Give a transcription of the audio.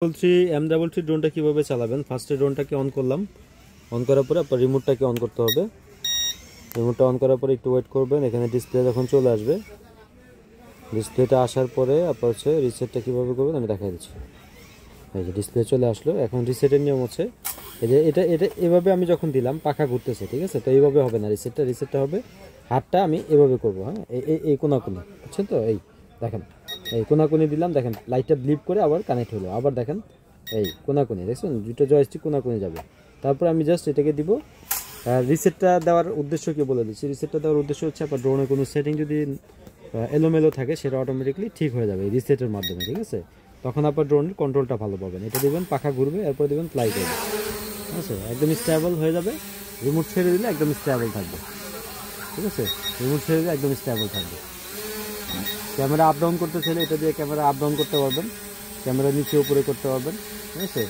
M33 ড্রোনটা কিভাবে চালাবেন। ফার্স্টে ড্রোনটাকে অন করলাম, অন করার পরে আপনার রিমোটটাকে অন করতে হবে। রিমোটটা অন করার পরে একটু ওয়েট করবেন। এখানে ডিসপ্লে যখন চলে আসবে, ডিসপ্লেটা আসার পরে আপনার হচ্ছে রিসেটটা কীভাবে করবেন আমি দেখাই দিচ্ছি। এই যে ডিসপ্লে চলে আসলো। এখন রিসেটের নিয়ম হচ্ছে এই যে এটা এভাবে আমি যখন দিলাম পাখা ঘুরতেছে, ঠিক আছে? তো এইভাবে হবে না, রিসেটটা হবে হাতটা আমি এভাবে করবো। হ্যাঁ, এই কোনাকুনি, বুঝছেন তো? এই দেখেন, এই কোনাকুনি দিলাম, দেখেন লাইটটা ব্লিপ করে আবার কানেক্ট হলো। আবার দেখেন এই কোনাকুনি, দেখছেন দুটো জয়স্টিক কোনাকুনি যাবে। তারপর আমি জাস্ট এটাকে দিব। রিসেটটা দেওয়ার উদ্দেশ্য কি বলে দিচ্ছি। রিসেটটা দেওয়ার উদ্দেশ্য হচ্ছে আপনার ড্রোনের কোনো সেটিং যদি এলোমেলো থাকে সেটা অটোমেটিকলি ঠিক হয়ে যাবে এই রিসেটের মাধ্যমে, ঠিক আছে? তখন আপনার ড্রোনের কন্ট্রোলটা ভালো পাবেন। এটা দেবেন, পাখা ঘুরবে, এরপর দেবেন ফ্লাই করবে, ঠিক আছে? একদম স্টেবল হয়ে যাবে। রিমোট ছেড়ে দিলে একদম স্টেবল থাকবে, ঠিক আছে? রিমোট ছেড়ে দিলে একদম স্টেবল থাকবে। ক্যামেরা আপ ডাউন করতে চাইলে এটা দিয়ে ক্যামেরা আপ ডাউন করতে পারবেন, ক্যামেরা নিচে উপরে করতে পারবেন, ঠিক আছে?